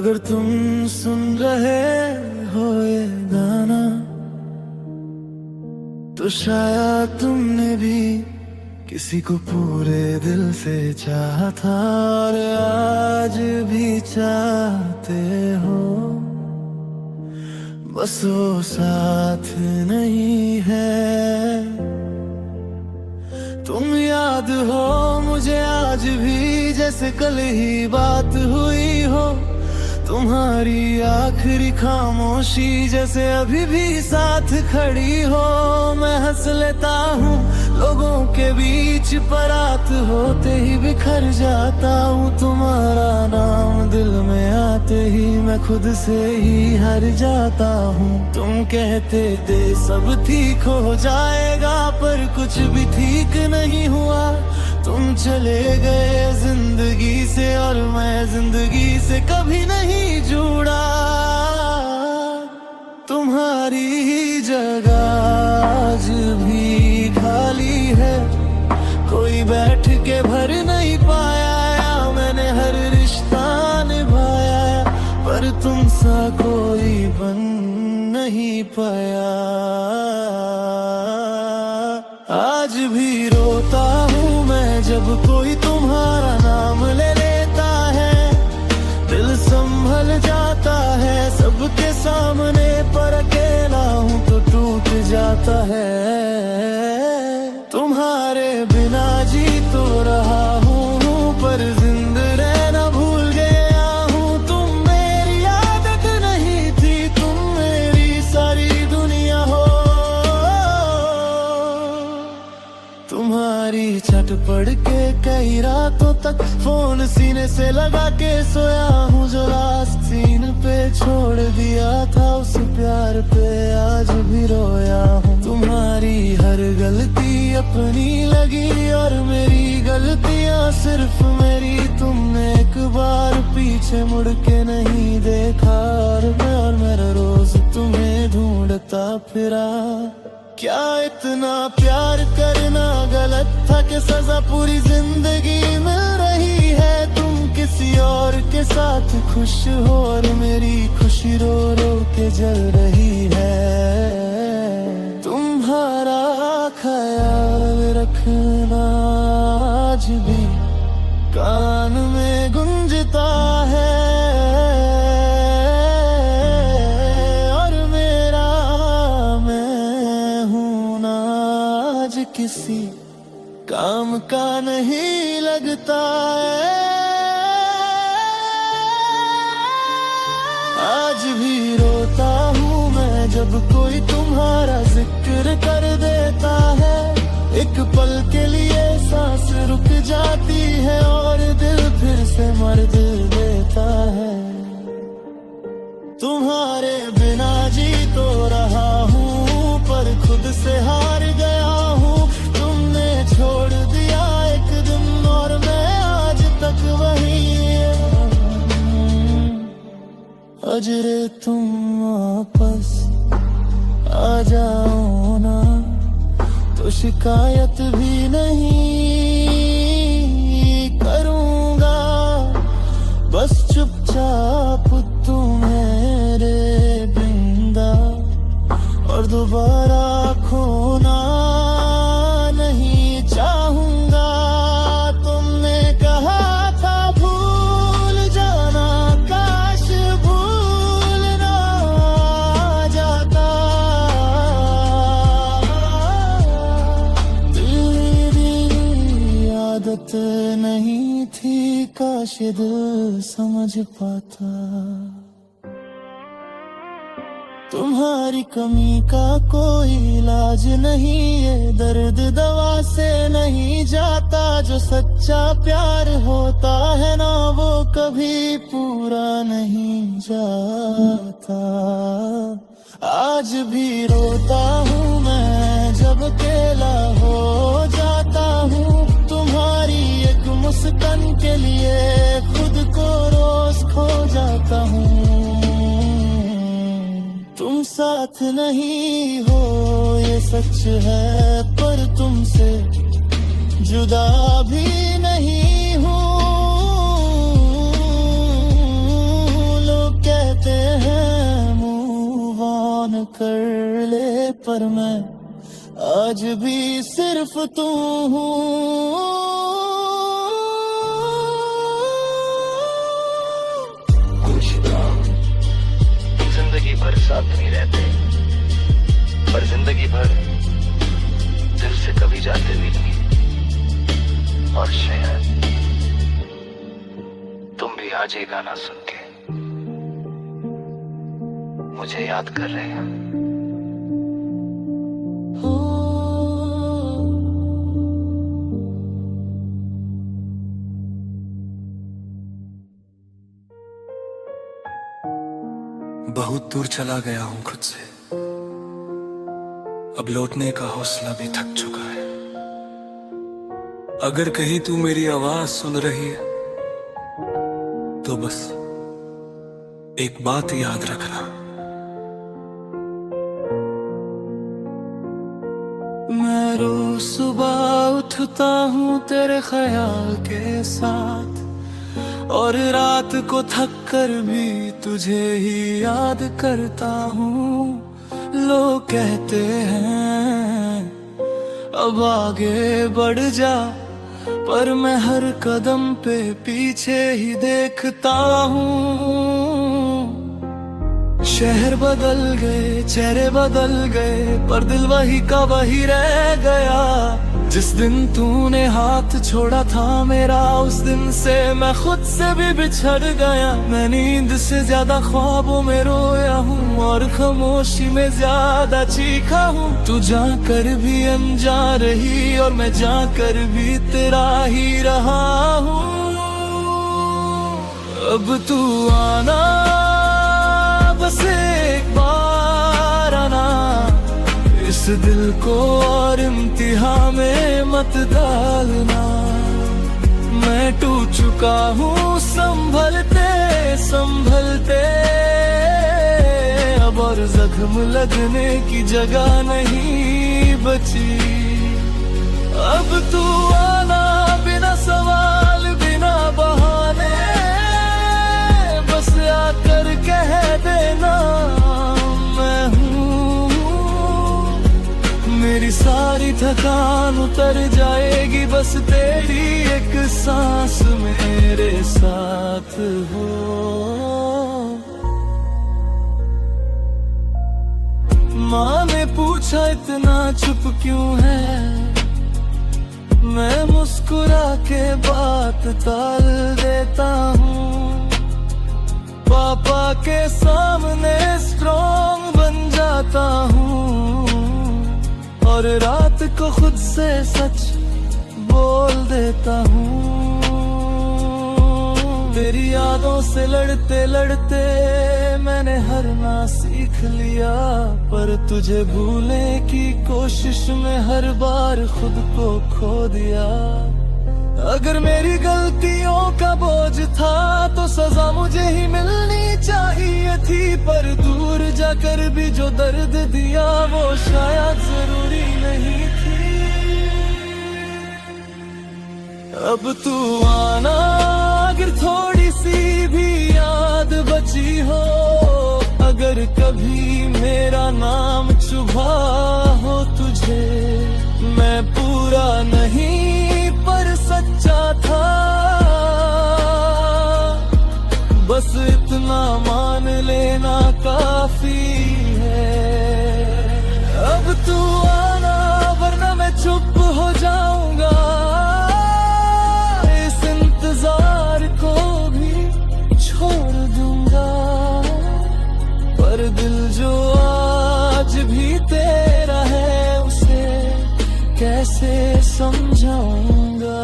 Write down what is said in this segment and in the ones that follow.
अगर तुम सुन रहे हो ये गाना तो शायद तुमने भी किसी को पूरे दिल से चाहा था और आज भी चाहते हो, बस वो साथ नहीं है। तुम याद हो मुझे आज भी जैसे कल ही बात हुई हो, तुम्हारी आखिरी खामोशी जैसे अभी भी साथ खड़ी हो। मैं हंस लेता हूँ लोगों के बीच पर रात होते ही बिखर जाता हूँ। तुम्हारा नाम दिल में आते ही मैं खुद से ही हार जाता हूँ। तुम कहते थे सब ठीक हो जाएगा पर कुछ भी ठीक नहीं हुआ। तुम चले गए जिंदगी से और मैं जिंदगी से कभी नहीं जुड़ा। तुम्हारी ही जगह आज भी खाली है, कोई बैठ के भर नहीं पाया। मैंने हर रिश्ता निभाया पर तुम सा कोई बन नहीं पाया। आज भी रोता हूँ मैं जब कोई तुम्हारा नाम ले लेता है। दिल संभल जाता है सबके सामने पर अकेला हूँ तो टूट जाता है। तुम्हारे बिना जी तो रहा हूँ पर जिंदा रहना भूल गया हूँ। तुम मेरी आदत नहीं थी, तुम मेरी सारी दुनिया हो। तुम्हारी छट पड़ के कई रातों तक फोन सीने से लगा के सोया हूँ। जो लास्ट सीन पे छोड़ दिया था उस प्यार पे आज भी रोया हूँ। तुम्हारी हर गलती अपनी लगी और मेरी गलतियाँ सिर्फ मेरी। तुमने एक बार पीछे मुड़ के नहीं देखा और मैं रोज तुम्हें ढूंढता फिरा। क्या इतना प्यार करना गलत था कि सजा पूरी जिंदगी मिल रही है। तुम किसी और के साथ खुश हो और मेरी खुशी रो रो के जल रही है। तुम्हारा ख्याल रखना आज भी कान में गुंजता है और मेरा मैं हूं ना आज किसी काम का नहीं लगता है। आज भी रोता हूँ मैं जब कोई तुम्हारा जिक्र कर देता है। एक पल के लिए सांस रुक जाती है और दिल फिर से मर्द देता है। तुम्हारे बिना जी तो रहा हूँ पर खुद से हार गया हूँ। तुमने छोड़ दिया एक दिन और मैं आज तक वही। अजरे तुम वापस आ जाओ ना तो शिकायत भी नहीं करूँगा। बस चुपचाप तुम्हें रे बिंदा और दोबारा खोना नहीं चाहूँगा। तुमने कहा था भूल जाना, काश भूल ना जाता। दिल आदत नहीं थी, काश दिल समझ पाता। तुम्हारी कमी का कोई इलाज नहीं, ये दर्द दवा से नहीं जाता। जो सच्चा प्यार होता है ना वो कभी पूरा नहीं जाता। आज भी रोता हूँ मैं जब अकेला हो जाता हूँ। तुम्हारी एक मुस्कान के लिए खुद को रोज खो जाता हूँ। तुम साथ नहीं हो ये सच है पर तुमसे जुदा भी नहीं हूँ। पर मैं आज भी सिर्फ तू हूँ। जिंदगी भर साथ नहीं रहते, पर जिंदगी भर दिल से कभी जाते भी नहीं। और शायद तुम भी आज ये गाना सुन के मुझे याद कर रहे हैं। बहुत दूर चला गया हूं खुद से, अब लौटने का हौसला भी थक चुका है। अगर कहीं तू मेरी आवाज सुन रही है तो बस एक बात याद रखना, मैं रोज सुबह उठता हूँ तेरे ख्याल के साथ, और रात को थक कर भी तुझे ही याद करता हूँ। लोग कहते हैं अब आगे बढ़ जा, पर मैं हर कदम पे पीछे ही देखता हूँ। शहर बदल गए, चेहरे बदल गए, पर दिल वही का वही रह गया। जिस दिन तूने हाथ छोड़ा था मेरा, उस दिन से मैं खुद से भी बिछड़ गया। मैं नींद से ज्यादा ख्वाबों में रोया हूँ, और खामोशी में ज्यादा चीखा हूँ। तू जाकर भी अनजा रही, और मैं जाकर भी तेरा ही रहा हूँ। अब तू आना, बस एक बार आना, इस दिल को और इम्तिहान में मत डालना। मैं टूट चुका हूँ संभलते संभलते, अब और जख्म लगने की जगह नहीं बची। अब तू आना, बिना सवाल बिना बहाने, बस आकर कह देना मैं हूँ। मेरी सारी थकान उतर जाएगी, बस तेरी एक सांस मेरे साथ हो। माँ ने पूछा इतना चुप क्यों है, मैं मुस्कुरा के बात टाल देता हूँ। पापा के सामने स्ट्रॉन्ग बन जाता हूँ, और रात को खुद से सच बोल देता हूँ। तेरी यादों से लड़ते लड़ते मैंने हारना सीख लिया, पर तुझे भूलने की कोशिश में हर बार खुद को खो दिया। अगर मेरी गलतियों का बोझ था तो सजा मुझे ही मिलनी चाहिए थी, पर दूर जाकर भी जो दर्द दिया वो शायद जरूरी नहीं थी। अब तू आना, अगर थोड़ी सी भी याद बची हो, अगर कभी मेरा नाम चुभा हो तुझे। मैं पूरा नहीं पर सच्चा था, बस इतना मान लेना काफी है। अब तू आना, वरना मैं चुप हो जाऊंगा। इस इंतजार को भी छोड़ दूंगा, पर दिल जो आज भी तेरा है उसे कैसे समझाऊंगा।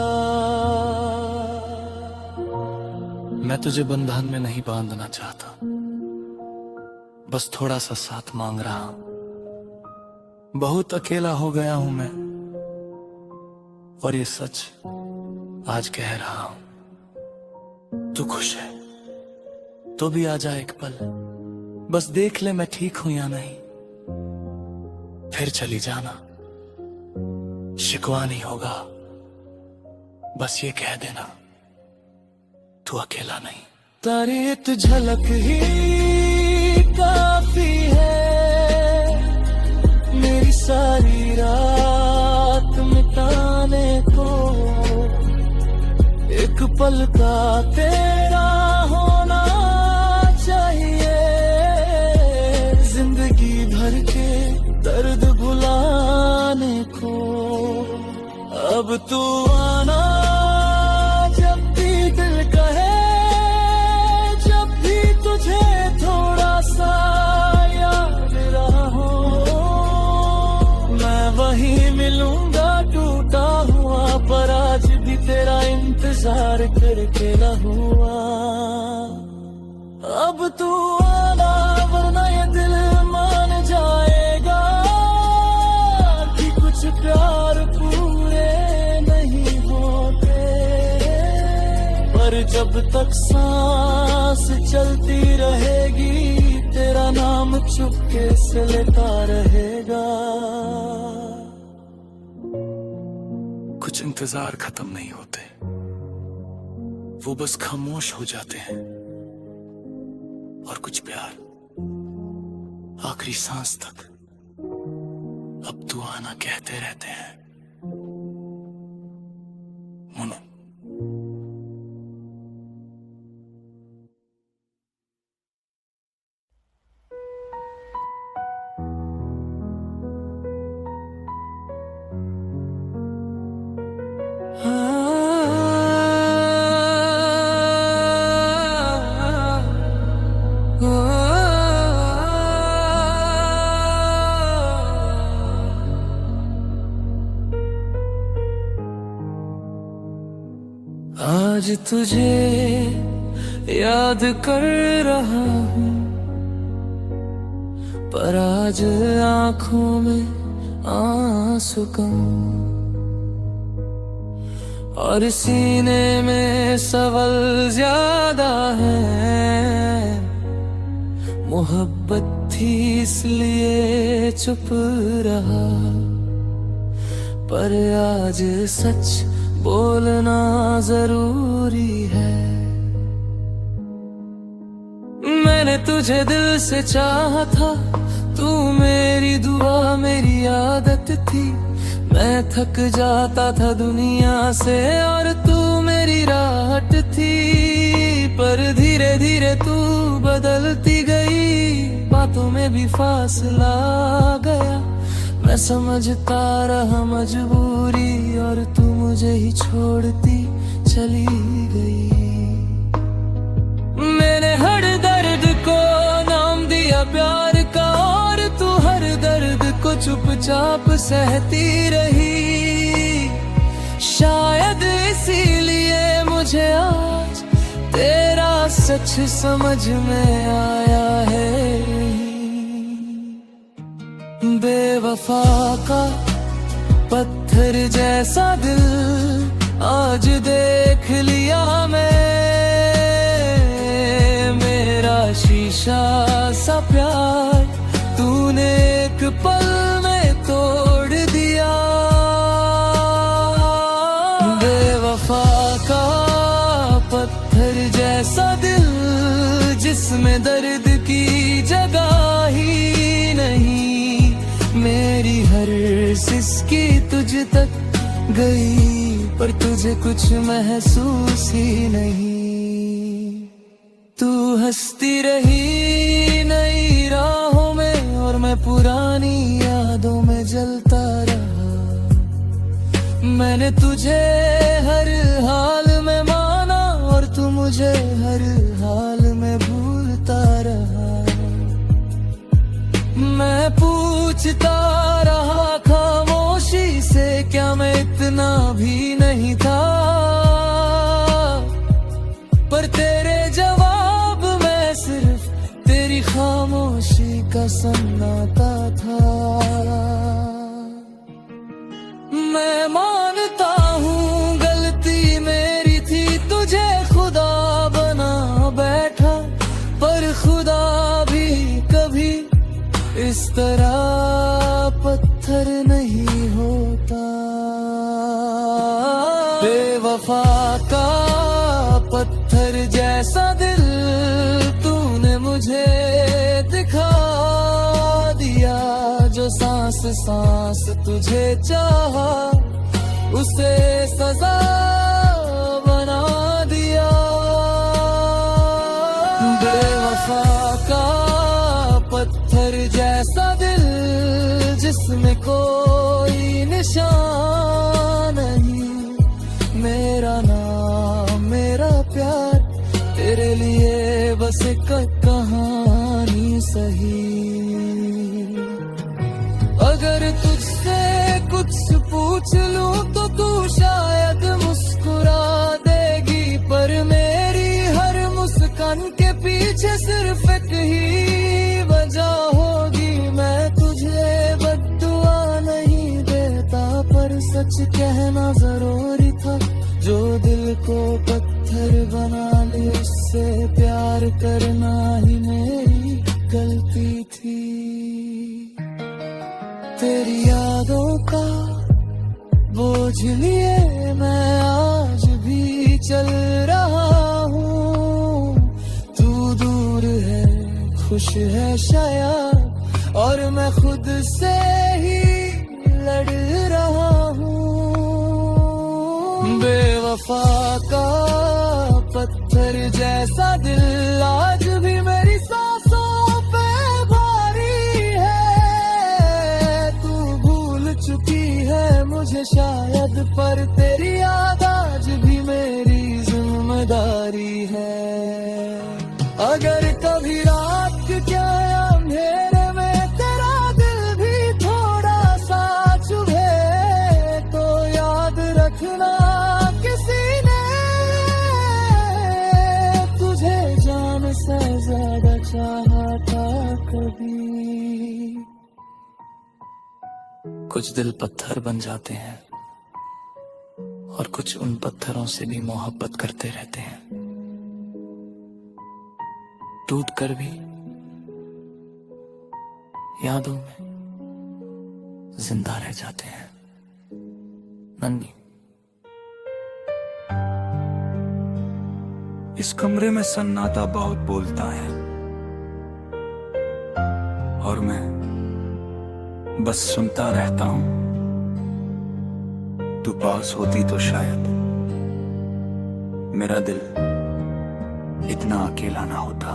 मैं तुझे बंधन में नहीं बांधना चाहता, बस थोड़ा सा साथ मांग रहा हूं। बहुत अकेला हो गया हूं मैं, और ये सच आज कह रहा हूं। तू खुश है तो भी आ जा एक पल, बस देख ले मैं ठीक हूं या नहीं, फिर चली जाना। शिकवा नहीं होगा, बस ये कह देना तू अकेला नहीं। तारी एक झलक ही काफी है पल का तेरा होना चाहिए। जिंदगी भर के दर्द भुलाने को अब तू आना, जब भी दिल कहे, जब भी तुझे थोड़ा सा याद रहा हो, मैं वहीं मिलूंगा टूटा हुआ, पर आज भी तेरा इंतजार करके रहूंगा। अब तू आना, वरना ये दिल मान जाएगा कि कुछ प्यार पूरे नहीं होते। पर जब तक सांस चलती रहेगी, तेरा नाम चुपके से लेता रहेगा। कुछ इंतजार खत्म नहीं होते, वो बस खामोश हो जाते हैं। और कुछ प्यार आखिरी सांस तक अब तू आना कहते रहते हैं। मुनो। आज तुझे याद कर रहा हूँ, पर आज आँखों में आंसू कम, और सीने में सवाल ज्यादा है। मोहब्बत थी इसलिए चुप रहा, पर आज सच बोलना जरूरी है। मैंने तुझे दिल से चाहा था, तू मेरी दुआ मेरी आदत थी। मैं थक जाता था दुनिया से और तू मेरी राहत थी। पर धीरे धीरे तू बदलती गई, बातों में भी फासला गया। मैं समझता रहा मजबूरी, और तू मुझे ही छोड़ती चली गई। मैंने हर दर्द को नाम दिया प्यार का, और तू हर दर्द को चुपचाप सहती रही। शायद इसीलिए मुझे आज तेरा सच समझ में आया है। बेवफा का पत्थर जैसा दिल आज देख लिया मैं। मेरा शीशा सा प्यार तूने एक पल में तोड़ दिया। बेवफा का पत्थर जैसा दिल, जिसमें दर्द की जगह ही नहीं। मेरी हर सिसकी तुझ तक गई, पर तुझे कुछ महसूस ही नहीं। तू हंसती रही नई राहों में, और मैं पुरानी यादों में जलता रहा। मैंने तुझे हर हाल में माना, और तू मुझे हर हाल में भूलता रहा। मैं पूछता रहा खामोशी से, क्या मैं इतना भी नहीं था? पर तेरे जवाब में सिर्फ तेरी खामोशी का सन्नाटा था। मैं मानता हूँ गलती मेरी थी, तुझे खुदा बना बैठा। पर खुदा भी कभी इस तरह पत्थर नहीं होता। बेवफा का पत्थर जैसा दिल तूने मुझे दिखा दिया। जो सांस सांस तुझे चाहा, उसे सजा बना दिया। जैसा दिल जिसमें कोई निशान नहीं, मेरा नाम मेरा प्यार तेरे लिए बस एक कहानी सही। अगर तुझसे कुछ पूछ लूं तो तू शायद मुस्कुरा देगी, पर मेरी हर मुस्कान के पीछे सिर्फ एक ही वजह होगी। मैं तुझे बद्दुआ नहीं देता, पर सच कहना जरूरी था। जो दिल को पत्थर बना ले उससे प्यार करना ही मेरी गलती थी। तेरी यादों का बोझ लिए मैं आज भी चल रहा हूँ। तू दूर है खुश है शायद, और मैं खुद से ही लड़ रहा हूँ। बेवफा का पत्थर जैसा दिल आज भी मेरी सांसों पे भारी है। तू भूल चुकी है मुझे शायद, पर तेरी याद आज भी मेरी जिम्मेदारी है। अगर कभी रात के अंधेरे में तेरा दिल भी थोड़ा सा चुभे, तो याद रखना किसी ने तुझे जान से ज्यादा चाहा था कभी। कुछ दिल पत्थर बन जाते हैं और कुछ उन पत्थरों से भी मोहब्बत करते रहते हैं। टूट कर भी यादों में जिंदा रह जाते हैं। नन्ही, इस कमरे में सन्नाटा बहुत बोलता है और मैं बस सुनता रहता हूं। तू पास होती तो शायद मेरा दिल इतना अकेला ना होता।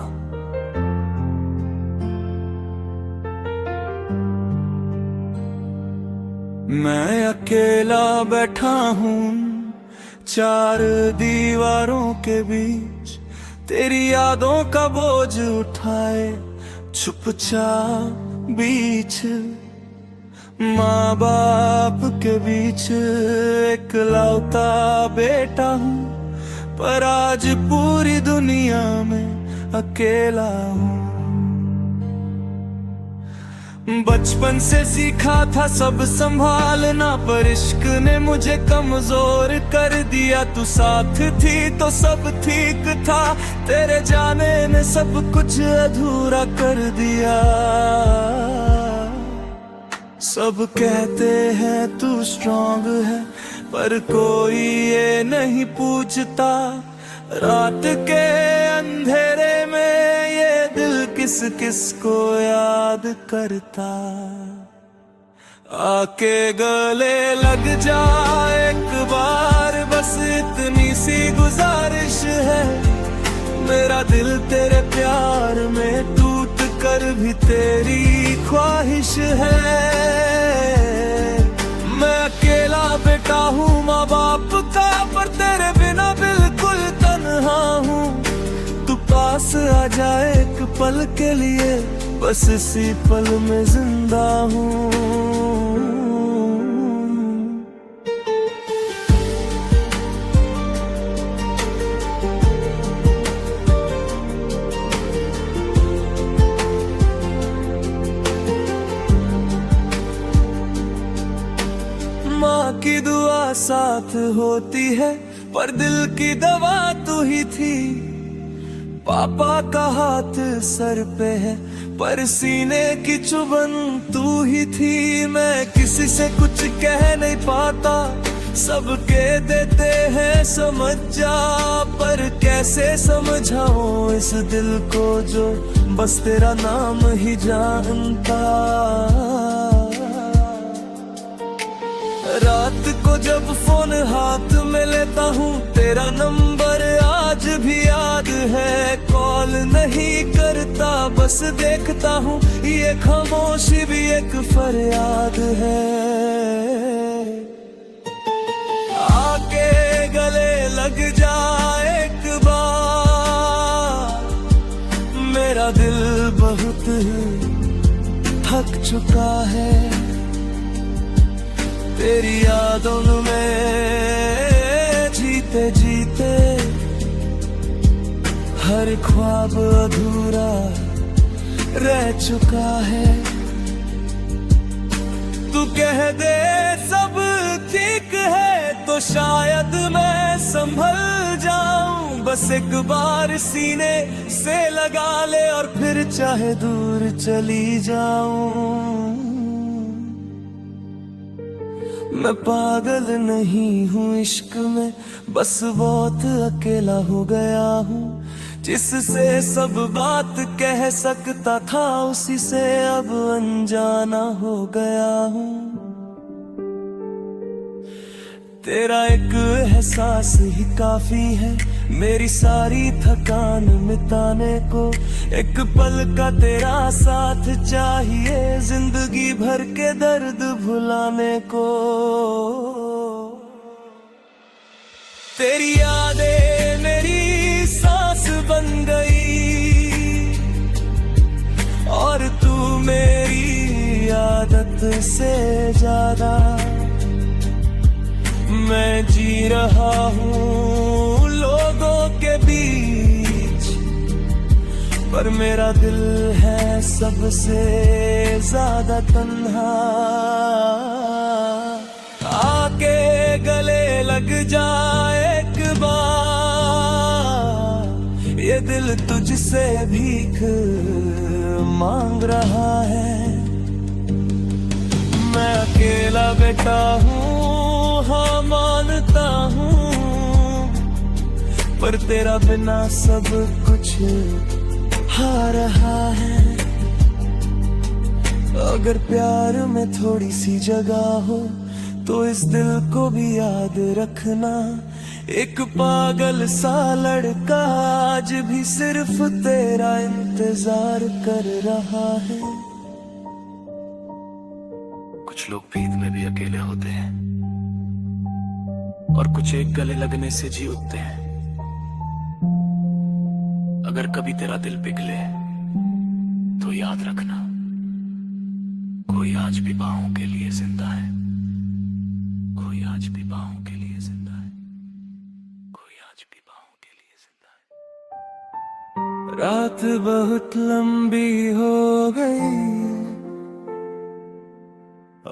मैं अकेला बैठा हूं चार दीवारों के बीच, तेरी यादों का बोझ उठाए चुपचाप बीच। माँ बाप के बीच इकलौता बेटा हूँ, पर आज पूरी दुनिया में अकेला हूँ। बचपन से सीखा था सब संभालना, पर इश्क ने मुझे कमजोर कर दिया। तू साथ थी तो सब ठीक था, तेरे जाने ने सब कुछ अधूरा कर दिया। सब कहते हैं तू स्ट्रांग है, पर कोई ये नहीं पूछता रात के अंधेरे में ये दिल किस किस को याद करता। आके गले लग जा एक बार, बस इतनी सी गुजारिश है। मेरा दिल तेरे प्यार में टूट कर भी तेरी ख्वाहिश है। मैं अकेला बेटा हूँ माँ बाप का, पर तेरे बिना बिल्कुल तन्हा हूँ। तू पास आ जाए एक पल के लिए, बस इसी पल में जिंदा हूँ। माँ की दुआ साथ होती है, पर दिल की दवा तू ही थी। पापा का हाथ सर पे है, पर सीने की चुभन तू ही थी। मैं किसी से कुछ कह नहीं पाता, सबके देते हैं समझ जा, पर कैसे समझाऊं इस दिल को जो बस तेरा नाम ही जानता। रात को जब फोन हाथ में लेता हूँ, तेरा नंबर आज भी याद है। कॉल नहीं करता बोलता बस देखता हूँ, ये खामोशी भी एक फरियाद है। आके गले लग जा एक बार, मेरा दिल बहुत थक चुका है तेरी यादों में जीते जीते। हर ख्वाब अधूरा रह चुका है। तू कह दे सब ठीक है तो शायद मैं संभल जाऊं। बस एक बार सीने से लगा ले और फिर चाहे दूर चली जाऊं। मैं पागल नहीं हूँ इश्क में, बस बहुत अकेला हो गया हूँ। जिससे सब बात कह सकता था उसी से अब अनजाना हो गया हूँ। तेरा एक एहसास ही काफी है मेरी सारी थकान मिटाने को। एक पल का तेरा साथ चाहिए जिंदगी भर के दर्द भुलाने को। तेरी यादें मेरी सांस बन गई और तू मेरी आदत से ज्यादा। मैं जी रहा हूँ लोगों के बीच, पर मेरा दिल है सबसे ज्यादा तन्हा। आके गले लग जा एक बार, ये दिल तुझसे भीख मांग रहा है। मैं अकेला बैठा हूँ, हाँ मानता हूँ, पर तेरा बिना सब कुछ हा रहा है। अगर प्यार में थोड़ी सी जगह हो तो इस दिल को भी याद रखना। एक पागल सा लड़का आज भी सिर्फ तेरा इंतजार कर रहा है। कुछ लोग भीत में भी अकेले होते हैं और कुछ एक गले लगने से जी उठते हैं। अगर कभी तेरा दिल पिघले तो याद रखना, कोई आज भी बाहों के लिए जिंदा है। कोई आज भी बाहों के लिए जिंदा है। कोई आज भी बाहों के लिए जिंदा है। रात बहुत लंबी हो गई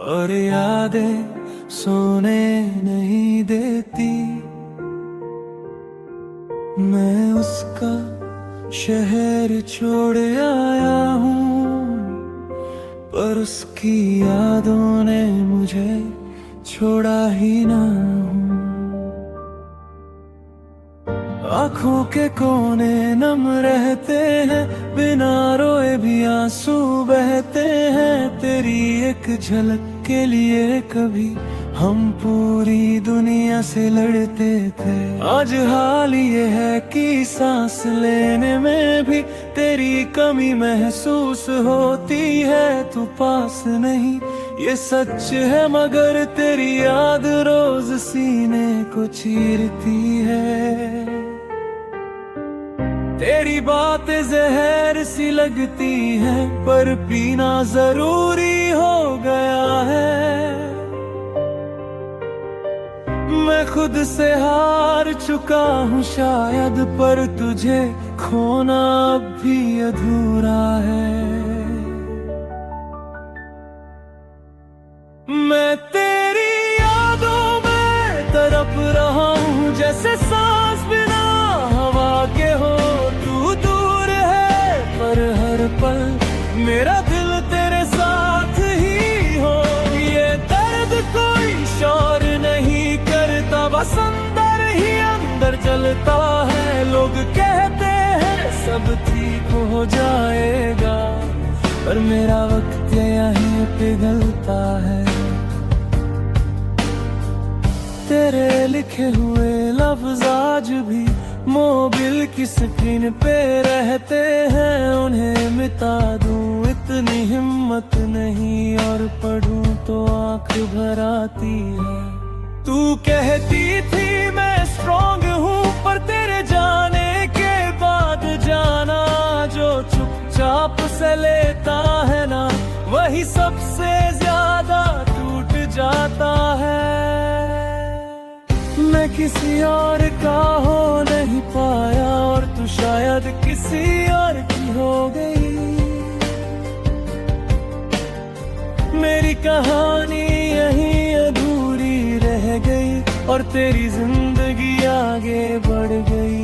और यादें सोने नहीं देती। मैं उसका शहर छोड़ आया हूँ, पर उसकी यादों ने मुझे छोड़ा ही ना। आँखों के कोने नम रहते हैं, बिना रोए भी आंसू बहते हैं। तेरी एक झलक के लिए कभी हम पूरी दुनिया से लड़ते थे। आज हाल ये है कि सांस लेने में भी तेरी कमी महसूस होती है। तू पास नहीं ये सच है, मगर तेरी याद रोज सीने को चीरती है। तेरी बातें जहर सी लगती है, पर पीना जरूरी हो गया है। मैं खुद से हार चुका हूँ शायद, पर तुझे खोना अब भी अधूरा है। मैं तेरी यादों में तड़प रहा हूँ, जैसे सांस बिना हवा के हो। तू दूर है पर हर पल मेरा दिल तेरे साथ ही हो। ये दर्द कोई शोर नहीं करता, बस अंदर ही अंदर जलता है। लोग कहते हैं सब ठीक हो जाएगा, पर मेरा वक्त यहीं पिघलता है। तेरे लिखे हुए लफ्ज आज भी मोबिल की स्क्रीन पे रहते हैं, उन्हें मिटा दूं इतनी हिम्मत नहीं, और पढ़ूं तो आंख भर आती है। तू कहती थी मैं स्ट्रॉन्ग हूँ, पर तेरे जाने के बाद जाना, जो चुपचाप से लेता है ना, वही सबसे ज्यादा टूट जाता है। मैं किसी और का हो नहीं पाया, और तू शायद किसी और की हो गई। मेरी कहानी यहीं अधूरी रह गई, और तेरी जिंदगी आगे बढ़ गई।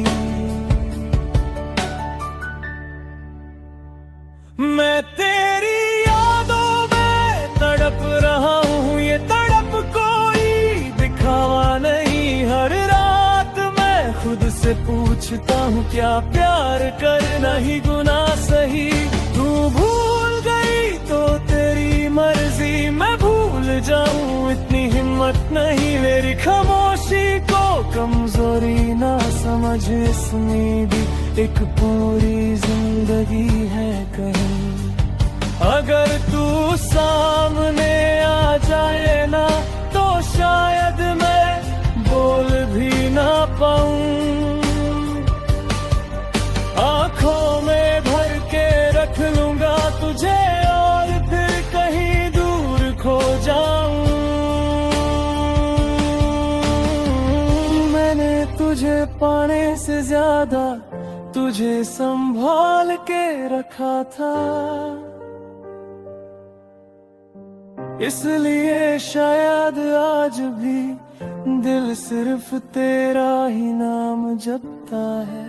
मैं तेरी यादों में तड़प रहा हूँ, ये तड़प कोई दिखावा नहीं। हर रात मैं खुद से पूछता हूँ, क्या प्यार करना ही गुनाह सही। तू भूल गई तो तेरी मर्जी, मैं भूल जाऊं इतनी हिम्मत नहीं। मेरी खामोशी को कमजोरी ना समझ, इसमें भी एक पूरी जिंदगी है कहीं। अगर तू सामने आ जाए ना, तो शायद मैं बोल भी ना पाऊं। आंखों में भर के रख लूंगा तुझे, और फिर कहीं दूर खो जाऊं। मैंने तुझे पाने से ज्यादा तुझे संभाल के रखा था, इसलिए शायद आज भी दिल सिर्फ तेरा ही नाम जपता है।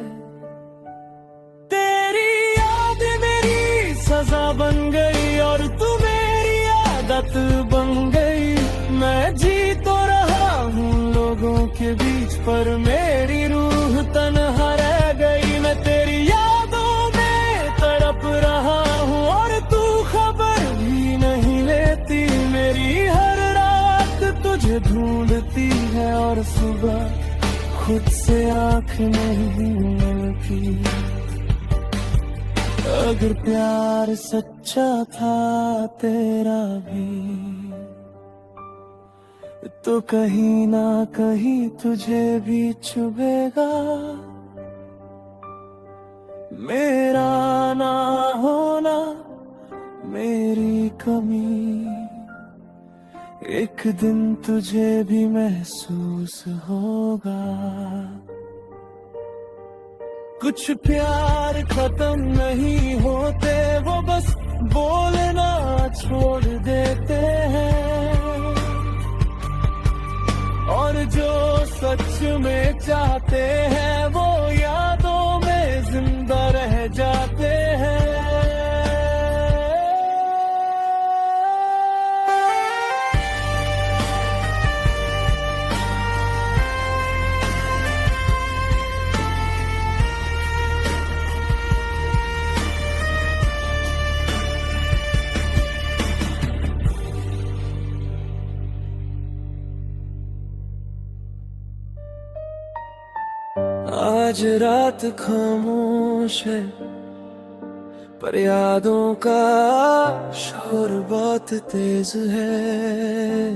तेरी याद मेरी सजा बन गई, और तू मेरी आदत बन गई। मैं जी तो रहा हूँ लोगों के बीच, पर मेरी रूह तन्हा रह गई। मैं तेरी यादों में तड़प रहा हूँ, और तू खबर भी नहीं लेती। मेरी हर रात तुझे ढूंढती है, और सुबह खुद से आँख नहीं मिलती। अगर प्यार सच्चा था तेरा भी, तो कहीं ना कहीं तुझे भी चुभेगा। मेरा ना होना, मेरी कमी, एक दिन तुझे भी महसूस होगा। कुछ प्यार खत्म नहीं होते, वो बस बोलना छोड़ देते हैं। और जो सच में चाहते हैं, वो यादों में जिंदा रह जाते हैं। आज रात खामोश है, पर यादों का शोर बहुत तेज है।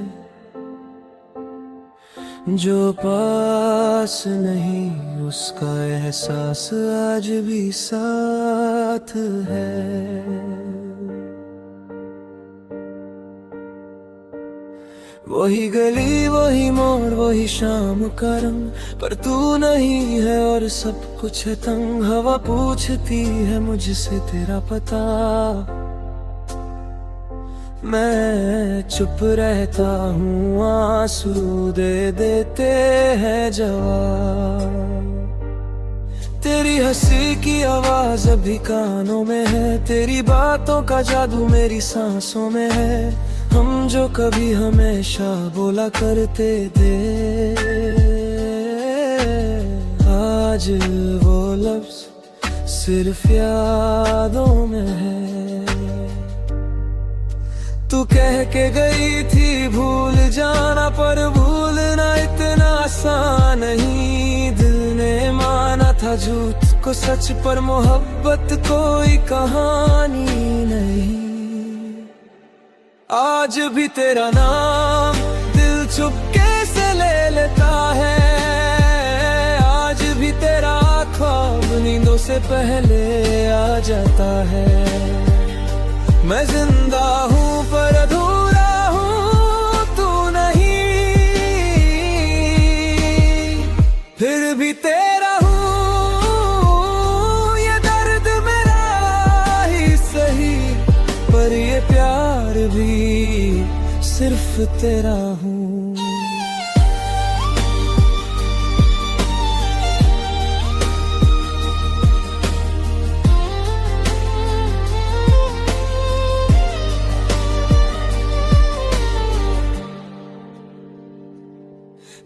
जो पास नहीं उसका एहसास आज भी साथ है। वही गली वही मोड़ वही शाम का रंग, पर तू नहीं है और सब कुछ है तंग। हवा पूछती है मुझसे तेरा पता, मैं चुप रहता हूँ, आंसू दे देते हैं जवाब। तेरी हंसी की आवाज अभी कानों में है, तेरी बातों का जादू मेरी सांसों में है। हम जो कभी हमेशा बोला करते थे, आज वो लफ्ज सिर्फ यादों में है। तू कह के गई थी भूल जाना, पर भूलना इतना आसान नहीं। दिल ने माना था झूठ को सच पर मोहब्बत कोई कहानी नहीं। आज भी तेरा नाम दिल चुपके से ले लेता है, आज भी तेरा ख्वाब नींदों से पहले आ जाता है। मैं जिंदा हूँ पर अधूरा हूँ, तू नहीं, फिर भी तेरा हूँ, ये दर्द मेरा ही सही, पर ये प्यार भी सिर्फ तेरा हूँ।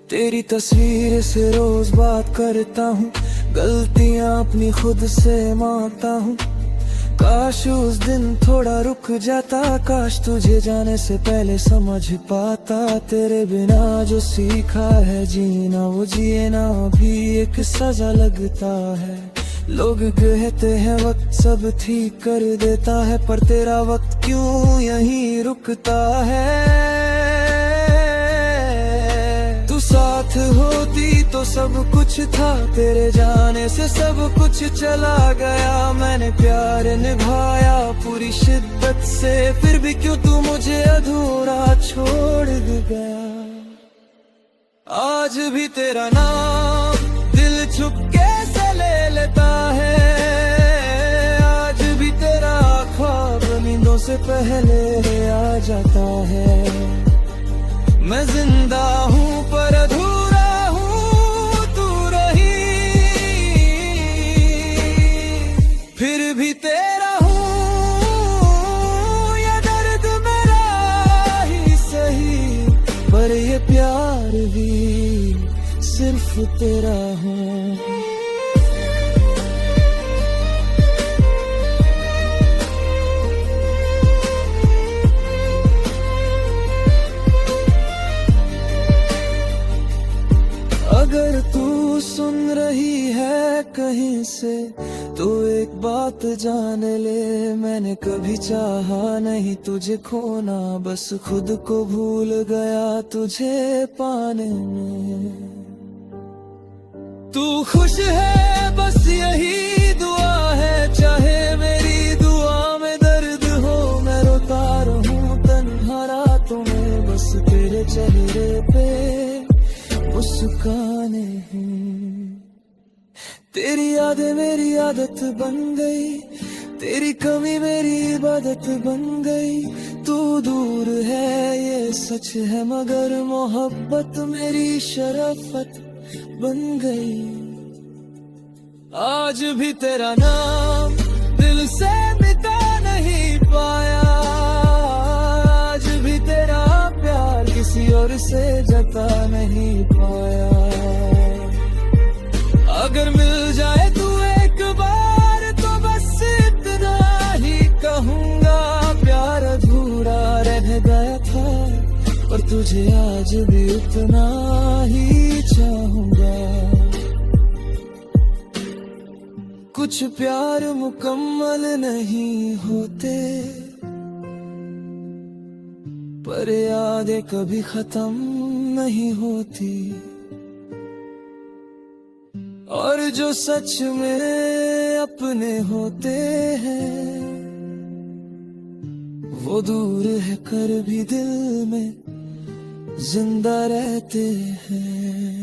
तेरी तस्वीर से रोज बात करता हूँ, गलतियाँ अपनी खुद से मानता हूँ। काश उस दिन थोड़ा रुक जाता, काश तुझे जाने से पहले समझ पाता। तेरे बिना जो सीखा है जीना, वो जिए ना भी एक सजा लगता है। लोग कहते हैं वक्त सब ठीक कर देता है, पर तेरा वक्त क्यों यहीं रुकता है। साथ होती तो सब कुछ था, तेरे जाने से सब कुछ चला गया। मैंने प्यार निभाया पूरी शिद्दत से, फिर भी क्यों तू मुझे अधूरा छोड़ गया। आज भी तेरा नाम दिल चुपके से ले लेता है, आज भी तेरा ख्वाब नींदों से पहले आ जाता है। मैं जिंदा हूँ पर अधूरा हूँ, तू रही, फिर भी तेरा हूँ, ये दर्द मेरा ही सही, पर ये प्यार भी सिर्फ तेरा हूँ। अगर तू सुन रही है कहीं से तो एक बात जान ले, मैंने कभी चाहा नहीं तुझे खोना, बस खुद को भूल गया तुझे पाने में। तू खुश है बस यही दुआ है, चाहे मेरी दुआ में दर्द हो, मैं रोता रहूं तन्हा रातों में, बस तेरे चेहरे पे मुस्काने हैं। तेरी यादें मेरी आदत बन गई, तेरी कमी मेरी इबादत बन गई। तू दूर है ये सच है, मगर मोहब्बत मेरी शराफत बन गई। आज भी तेरा नाम दिल से मिटा नहीं पाया, आज भी तेरा प्यार किसी और से जता नहीं पाया। अगर मिल जाए तू एक बार तो बस इतना ही कहूँगा, प्यार अधूरा रह गया था पर तुझे आज भी उतना ही चाहूँगा। कुछ प्यार मुकम्मल नहीं होते, पर यादें कभी खत्म नहीं होती, और जो सच में अपने होते हैं वो दूर है कर भी दिल में जिंदा रहते हैं।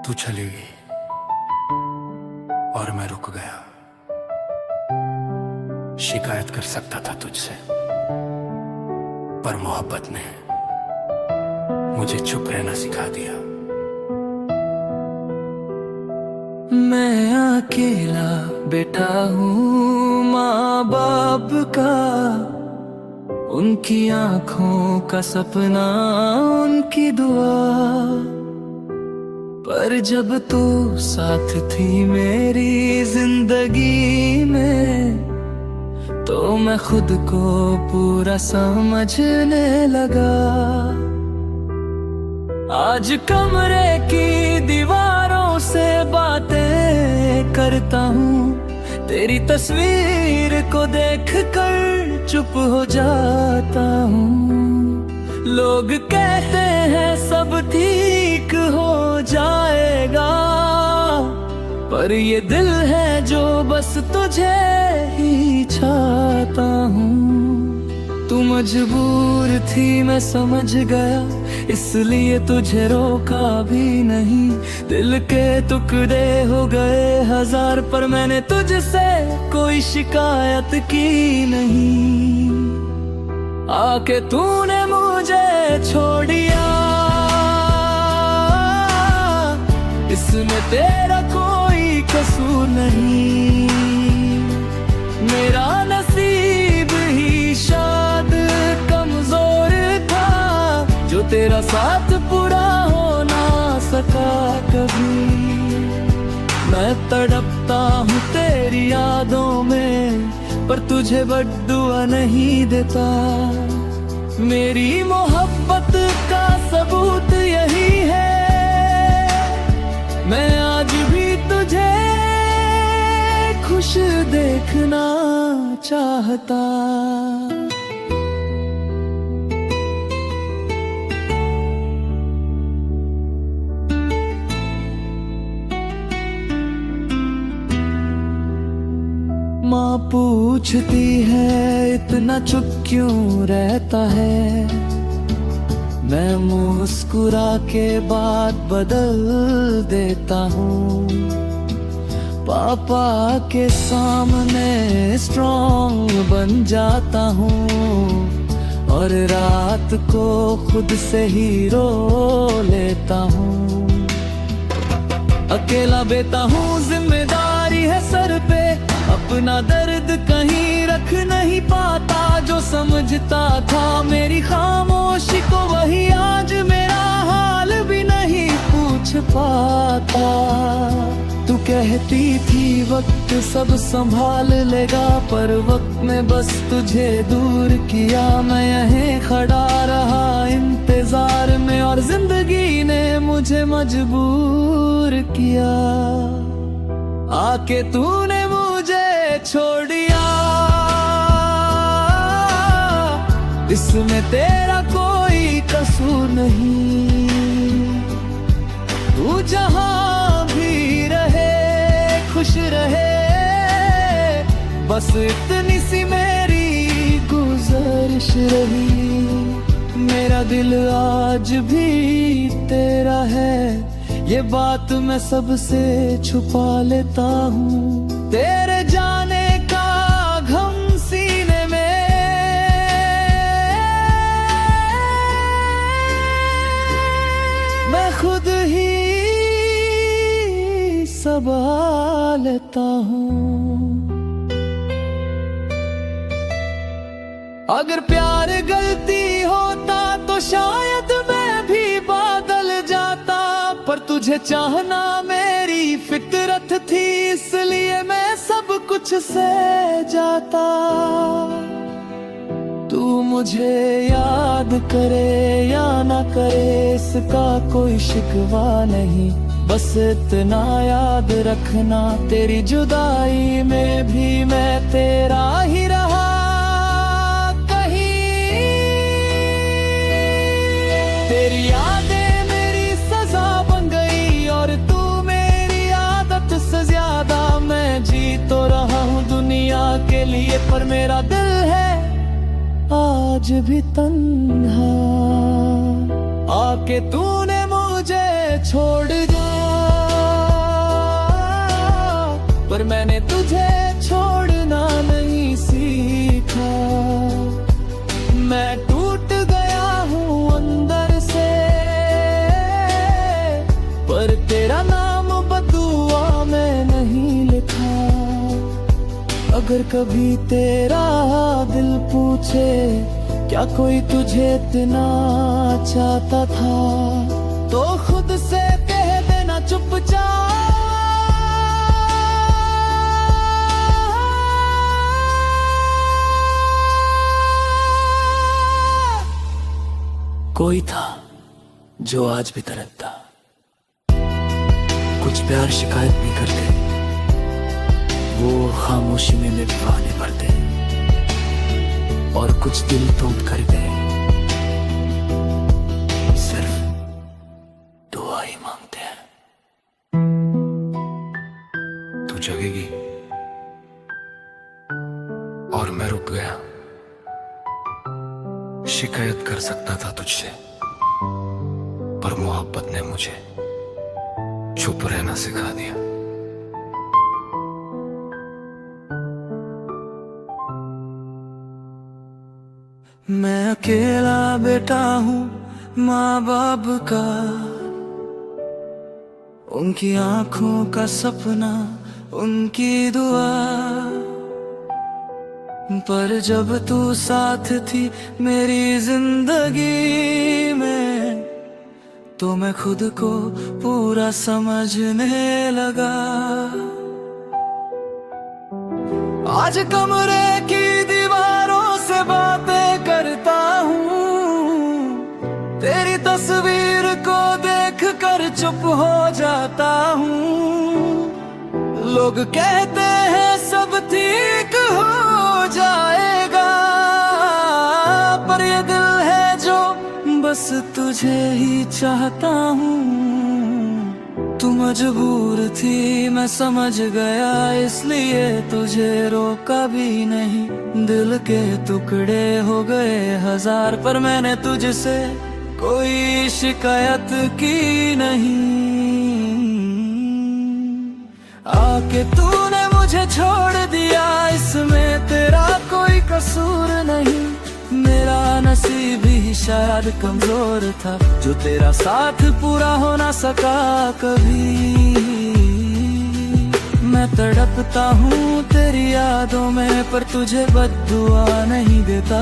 तू चली गई और मैं रुक गया। शिकायत कर सकता था तुझसे, पर मोहब्बत ने मुझे चुप रहना सिखा दिया। मैं अकेला बेटा हूँ माँ बाप का, उनकी आंखों का सपना, उनकी दुआ। पर जब तू साथ थी मेरी जिंदगी में, तो मैं खुद को पूरा समझने लगा। आज कमरे की दीवारों से बातें करता हूँ, तेरी तस्वीर को देखकर चुप हो जाता हूँ। लोग कहते हैं सब ठीक हो जाएगा, पर ये दिल है जो बस तुझे ही चाहता हूँ। तू मजबूर थी मैं समझ गया, इसलिए तुझे रोका भी नहीं। दिल के टुकड़े हो गए हजार, पर मैंने तुझसे कोई शिकायत की नहीं। आके तूने मुझे छोड़ दिया, इसमें तेरा कोई कसूर नहीं। मेरा नसीब ही शायद कमजोर था, जो तेरा साथ पूरा हो ना सका कभी। मैं तड़पता हूँ तेरी यादों में, पर तुझे बद्दुआ नहीं देता। मेरी मोहब्बत का सबूत यही है, मैं आज भी तुझे खुश देखना चाहता। माँ पूछती है इतना चुप क्यों रहता है, मैं मुस्कुरा के बात बदल देता हूँ। पापा के सामने स्ट्रॉन्ग बन जाता हूँ, और रात को खुद से ही रो लेता हूँ। अकेला बेता हूँ, जिम्मेदारी है सर पे, अपना दर्द कहीं रख नहीं पाता। जो समझता था मेरी खामोशी को, वही आज मेरा हाल भी नहीं पूछ पाता। तू कहती थी वक्त सब संभाल लेगा, पर वक्त ने बस तुझे दूर किया। मैं यहीं खड़ा रहा इंतजार में, और जिंदगी ने मुझे मजबूर किया। आके तूने मुझे छोड़ दिया, इसमें तेरा कोई कसूर नहीं। तू जहां भी रहे खुश रहे, बस इतनी सी मेरी गुजारिश रही। मेरा दिल आज भी तेरा है, ये बात मैं सबसे छुपा लेता हूँ। तेरे जाने का गम सीने में मैं खुद ही सबा लेता हूँ। अगर प्यार गलती होता तो शायद मैं भी बदल जाता, पर तुझे चाहना मेरी फितरत थी, इसलिए मैं सब कुछ सह जाता। तू मुझे याद करे या ना करे, इसका कोई शिकवा नहीं। बस इतना याद रखना, तेरी जुदाई में भी मैं तेरा ही रहा। तेरी यादें मेरी सजा बन गई, और तू मेरी आदत से ज्यादा। मैं जी तो रहा हूँ दुनिया के लिए, पर मेरा दिल है आज भी तन्हा। आके तूने मुझे छोड़ दिया, पर मैंने तुझे छोड़ना नहीं सीखा। मैं टूट गया हूँ अंदर से, पर तेरा नाम बदुआ में नहीं लिखा। अगर कभी तेरा दिल पूछे क्या कोई तुझे इतना चाहता था तो खुद से कह देना चुपचाप। कोई था जो आज भी तरसता, कुछ प्यार शिकायत भी करते, वो खामोशी में निभाने पड़ते, और कुछ दिल तोड़ कर गए, सिर्फ दुआ ही मांगते हैं। तू जगेगी और मैं रुक गया। शिकायत कर सकता था तुझसे, पर मोहब्बत ने मुझे चुप रहना सिखा दिया। मैं अकेला बेटा हूँ माँ बाप का, उनकी आंखों का सपना, उनकी दुआ। पर जब तू साथ थी मेरी जिंदगी में, तो मैं खुद को पूरा समझने लगा। आज कमरे की दीवारों से बातें करता हूँ, तेरी तस्वीर को देख कर चुप हो जाता हूँ। लोग कहते हैं सब ठीक हो जाएगा, पर ये दिल है जो बस तुझे ही चाहता हूँ। तू मजबूर थी मैं समझ गया, इसलिए तुझे रोका भी नहीं। दिल के टुकड़े हो गए हजार, पर मैंने तुझसे कोई शिकायत की नहीं। आके तूने मुझे छोड़ दिया, इसमें तेरा कोई कसूर नहीं। मेरा नसीब ही शायद कमजोर था, जो तेरा साथ पूरा हो ना सका कभी। मैं तड़पता हूँ तेरी यादों में, पर तुझे बद्दुआ नहीं देता।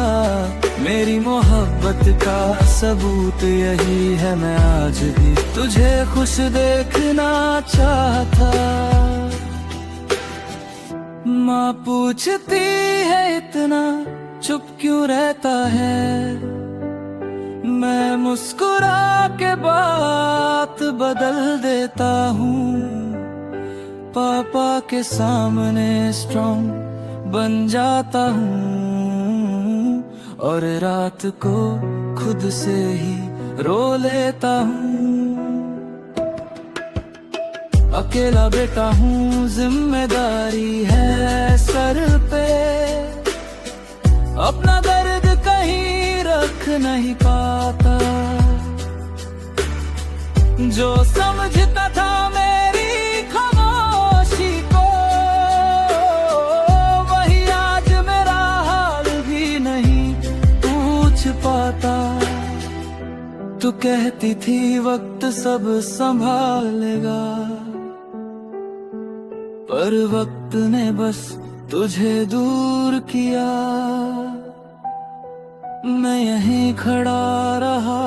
मेरी मोहब्बत का सबूत यही है, मैं आज भी तुझे खुश देखना चाहता। माँ पूछती है इतना चुप क्यों रहता है, मैं मुस्कुरा के बात बदल देता हूँ। पापा के सामने स्ट्रॉन्ग बन जाता हूँ, और रात को खुद से ही रो लेता हूँ। अकेला बेटा हूँ जिम्मेदारी है सर पे, अपना दर्द कहीं रख नहीं पाता। जो समझता था मेरी खामोशी को, वही आज मेरा हाल भी नहीं पूछ पाता। तू कहती थी वक्त सब संभालेगा, पर वक्त ने बस तुझे दूर किया। मैं यहीं खड़ा रहा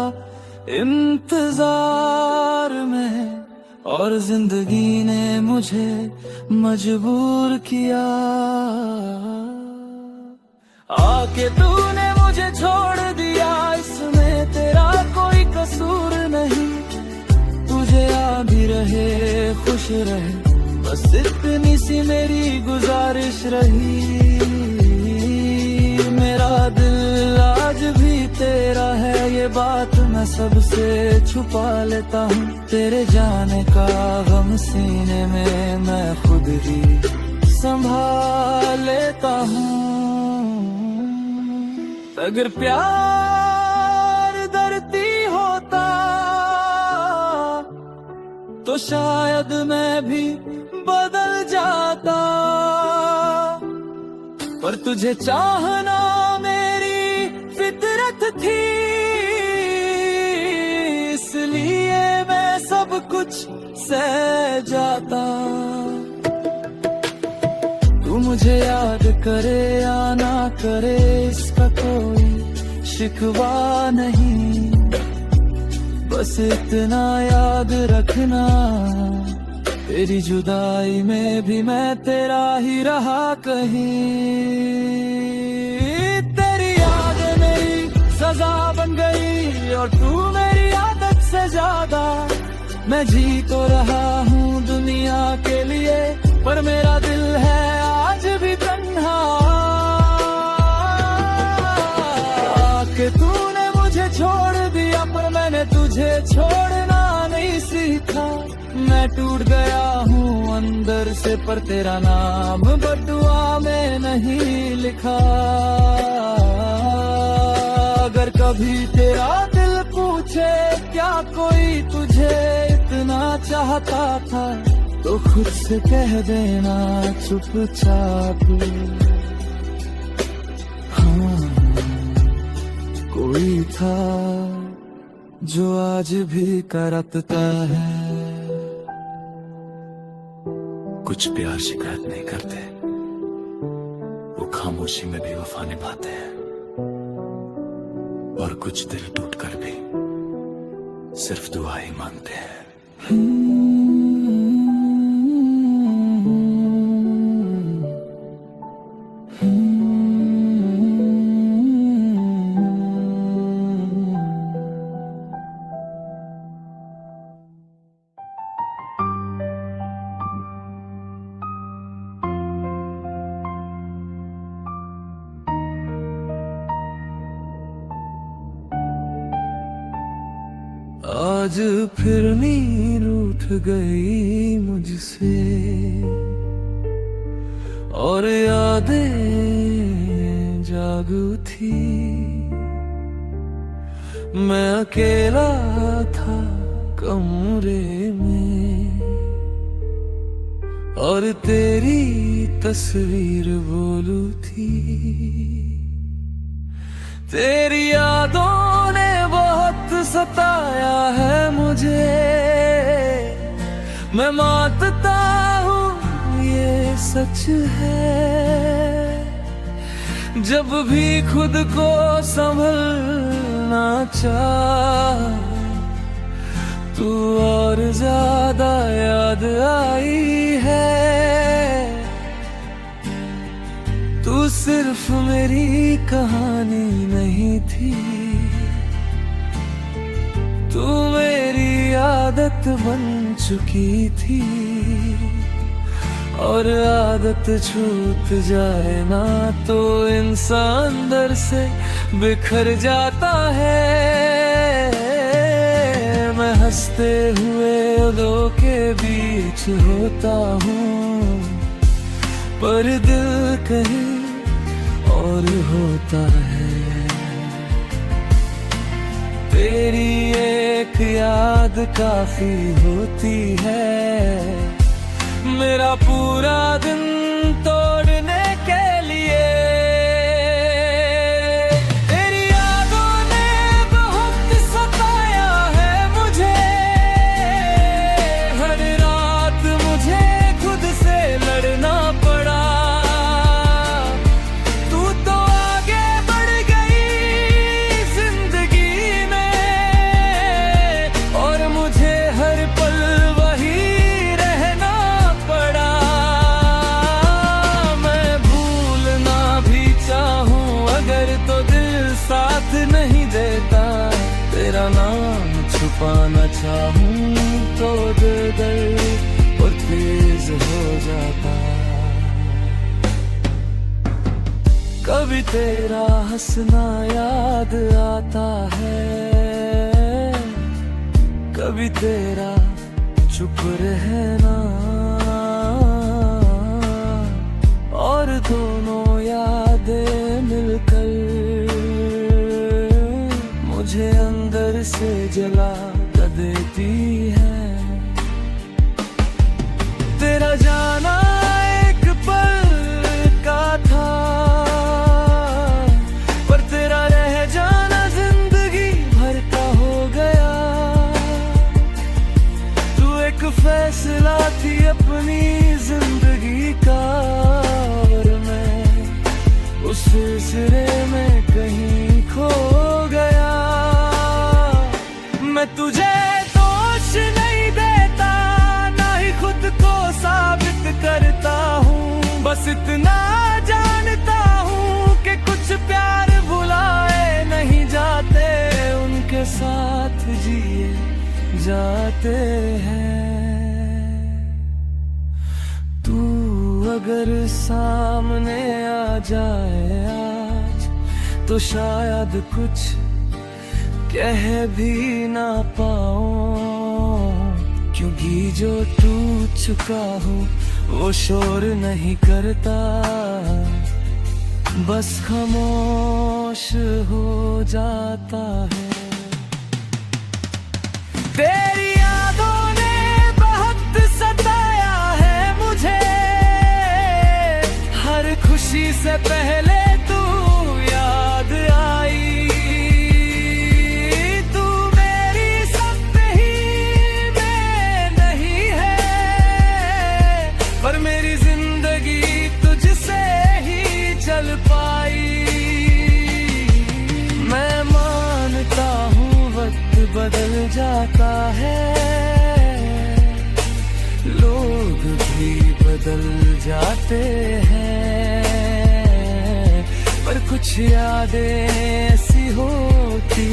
इंतजार में, और जिंदगी ने मुझे मजबूर किया। आके तूने मुझे छोड़ दिया, इसमें तेरा कोई कसूर नहीं। तुझे याद ही रहे खुश रहे, बस इतनी सी मेरी गुजारिश रही। मेरा दिल आज भी तेरा है, ये बात मैं सबसे छुपा लेता हूँ। तेरे जाने का गम सीने में मैं खुद ही संभाल लेता हूँ। अगर प्यार धरती होता तो शायद मैं भी बदल जाता, पर तुझे चाहना मेरी फितरत थी, इसलिए मैं सब कुछ सह जाता। तू मुझे याद करे या ना करे, इसका कोई शिकवा नहीं, बस इतना याद रखना, तेरी जुदाई में भी मैं तेरा ही रहा कहीं। तेरी याद मेरी सजा बन गई और तू मेरी आदत से ज्यादा। मैं जी तो रहा हूँ दुनिया के लिए, पर मेरा दिल है आज भी तन्हा। आके तूने मुझे छोड़ दिया, पर मैंने तुझे छोड़ना नहीं सीखा। मैं टूट गया हूँ अंदर से, पर तेरा नाम बदुआ में नहीं लिखा। अगर कभी तेरा दिल पूछे क्या कोई तुझे इतना चाहता था, तो खुद से कह देना चुपचाप, हाँ कोई था जो आज भी करता है। कुछ प्यार शिकायत नहीं करते, वो खामोशी में भी वफा निभाते हैं, और कुछ दिल टूट कर भी सिर्फ दुआ ही मांगते हैं। आज फिर नींद उठ गई मुझसे, और यादें जाग उठी। मैं अकेला था कमरे में, और तेरी तस्वीर बोलू थी। तेरी यादों ने बहुत सताया है मुझे, मैं मानता हूँ ये सच है। जब भी खुद को संभलना चाहा, तू और ज्यादा याद आई है। तू सिर्फ मेरी कहानी नहीं थी, तू मेरी आदत बन चुकी थी। और आदत छूट जाए ना तो इंसान अंदर से बिखर जाता है। मैं हंसते हुए दो के बीच होता हूँ, पर दिल कहीं और होता है। तेरी एक याद काफी होती है मेरा पूरा दिन तोड़ने के लिए। तेरी यादों ने बहुत सताया है मुझे, हर रात मुझे खुद से लड़ना पड़ा। तू तो आगे बढ़ गई जिंदगी में, और मुझे हर पल वही रहना पड़ा। मैं भूलना भी चाहूं अगर तो दिल साथ नहीं देता। तेरा नाम छुपाना चाहूं तो दर्द और तेज हो जाता। कभी तेरा हंसना याद आता है, कभी तेरा चुप रहना, और दोनों यादें मिलकर मुझे अंदर से जला देती है। तेरा जाना एक पल का था, पर तेरा रह जाना जिंदगी भर का हो गया। तू एक फैसला थी अपनी जिंदगी का, और मैं उस सिलसिले में कहीं खो तुझे दोष नहीं देता, ना ही खुद को साबित करता हूँ। बस इतना जानता हूँ कि कुछ प्यार भुलाए नहीं जाते, उनके साथ जिए जाते हैं। तू अगर सामने आ जाए आज, तो शायद कुछ कह भी ना पाऊं, क्योंकि जो टूट चुका हो वो शोर नहीं करता, बस खामोश हो जाता है। तेरी यादों ने बहुत सताया है मुझे, हर खुशी से पहले तू याद आई। तू मेरी सब ही में नहीं है, पर मेरी जिंदगी तुझसे ही चल पाई। मैं मानता हूँ वक्त बदल जाता है, लोग भी बदल जाते हैं, पर कुछ यादें ऐसी होती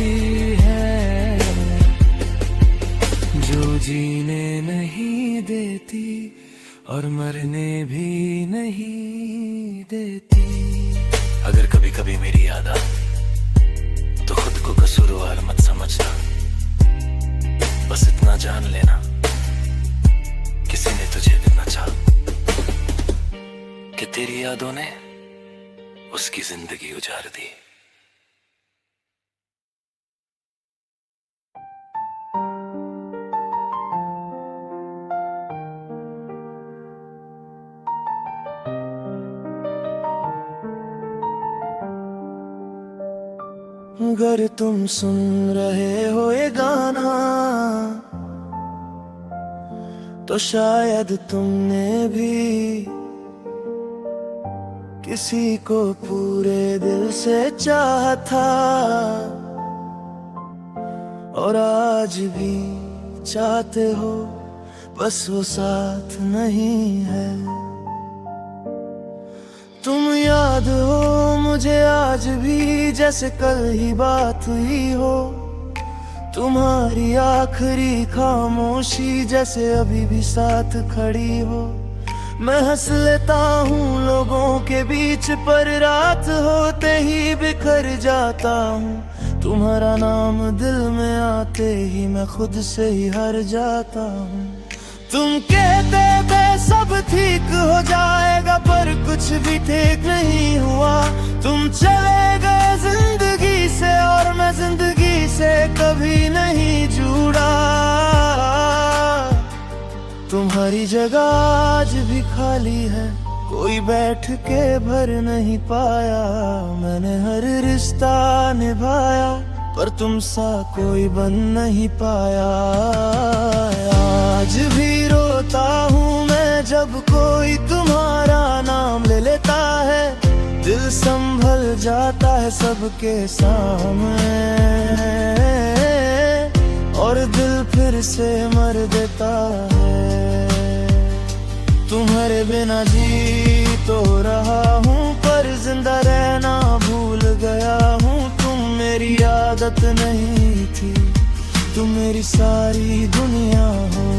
हैं जो जीने नहीं देती और मरने भी नहीं देती। अगर कभी कभी मेरी याद आ तो खुद को कसूरवार मत समझना, बस इतना जान लेना किसी ने तुझे इतना चाहा कि तेरी यादों ने उसकी जिंदगी उजाड़ दी। अगर तुम सुन रहे हो ये गाना, तो शायद तुमने भी किसी को पूरे दिल से चाहा था, और आज भी चाहते हो, बस वो साथ नहीं है। तुम याद हो मुझे आज भी जैसे कल ही बात हुई हो, तुम्हारी आखिरी खामोशी जैसे अभी भी साथ खड़ी हो। मैं हंस लेता हूँ लोगों के बीच, पर रात होते ही बिखर जाता हूँ। तुम्हारा नाम दिल में आते ही मैं खुद से ही हार जाता हूँ। तुम कहते थे सब ठीक हो जाएगा, पर कुछ भी ठीक नहीं हुआ। तुम चले गए जिंदगी से और मैं जिंदगी से कभी नहीं जुड़ा। तुम्हारी जगह आज भी खाली है, कोई बैठ के भर नहीं पाया। मैंने हर रिश्ता निभाया, पर तुम सा कोई बन नहीं पाया। आज भी रोता हूँ मैं जब कोई तुम्हारा नाम ले लेता है, दिल संभल जाता है सबके सामने, और दिल फिर से मर देता है। तुम्हारे बिना जी तो रहा हूँ, पर जिंदा रहना भूल गया हूँ। तुम मेरी आदत नहीं थी, तुम मेरी सारी दुनिया हो।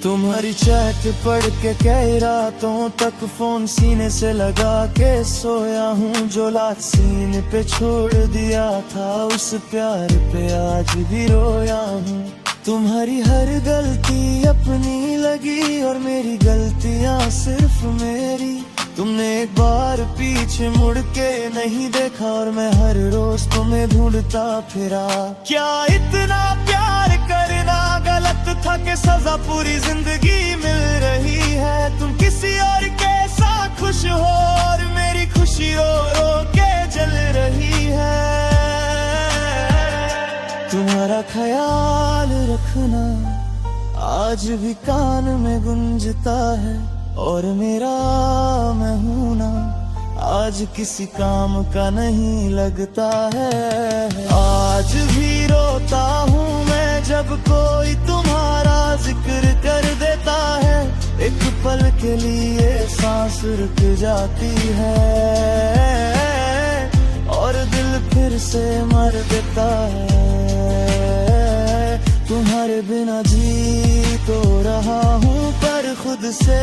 तुम्हारी चैट पढ़ के कई रातों तक फोन सीने से लगा के सोया हूँ। जो लात सीने पे छोड़ दिया था, उस प्यार पे आज भी रोया हूँ। तुम्हारी हर गलती अपनी लगी और मेरी गलतियाँ सिर्फ मेरी। तुमने एक बार पीछे मुड़ के नहीं देखा और मैं हर रोज तुम्हें ढूंढता फिरा। क्या इतना प्यार करना गलत था कि सजा पूरी जिंदगी मिल रही है। तुम किसी और के साथ खुश हो और मेरी खुशी रो रो के जल रही है। तुम्हारा ख्याल रखना आज भी कान में गुंजता है और मेरा मैं हूं ना आज किसी काम का नहीं लगता है। आज भी रोता हूँ मैं जब कोई तुम्हारा जिक्र कर देता है। एक पल के लिए सांस रुक जाती है और दिल फिर से मर देता है। तुम्हारे बिना जी तो रहा हूँ पर खुद से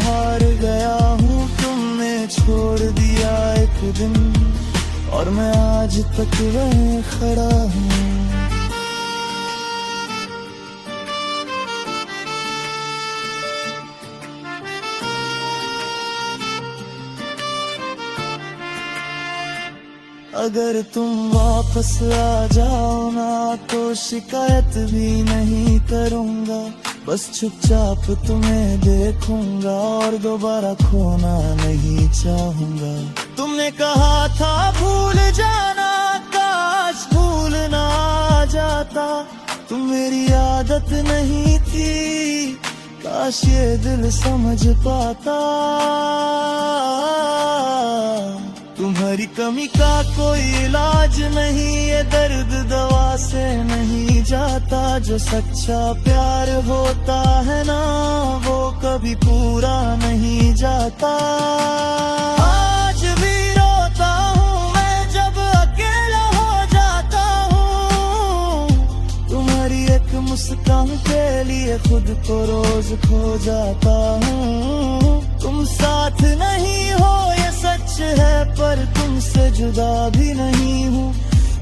हार गया हूँ। तुमने छोड़ दिया एक दिन और मैं आज तक वहीं खड़ा हूँ। अगर तुम वापस आ जाओ ना तो शिकायत भी नहीं करूँगा। बस चुपचाप तुम्हें देखूंगा और दोबारा खोना नहीं चाहूँगा। तुमने कहा था भूल जाना, काश भूल ना जाता। तुम मेरी आदत नहीं थी, काश ये दिल समझ पाता। तुम्हारी कमी का कोई इलाज नहीं, ये दर्द दवा से नहीं जाता। जो सच्चा प्यार होता है ना वो कभी पूरा नहीं जाता। आज भी रोता हूँ मैं जब अकेला हो जाता हूँ। तुम्हारी एक मुस्कान के लिए खुद को रोज खो जाता हूँ। तुम साथ नहीं हो ये सच है पर तुमसे जुदा भी नहीं हूँ।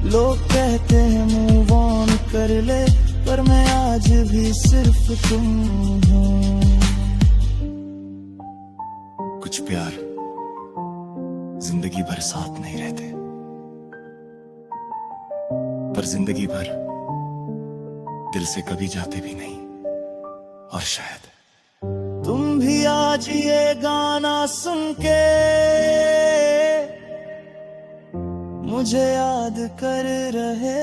लोग कहते हैं मूव ऑन कर ले पर मैं आज भी सिर्फ तुम हूँ। कुछ प्यार जिंदगी भर साथ नहीं रहते, पर जिंदगी भर दिल से कभी जाते भी नहीं। और शायद तुम भी आज ये गाना सुन के मुझे याद कर रहे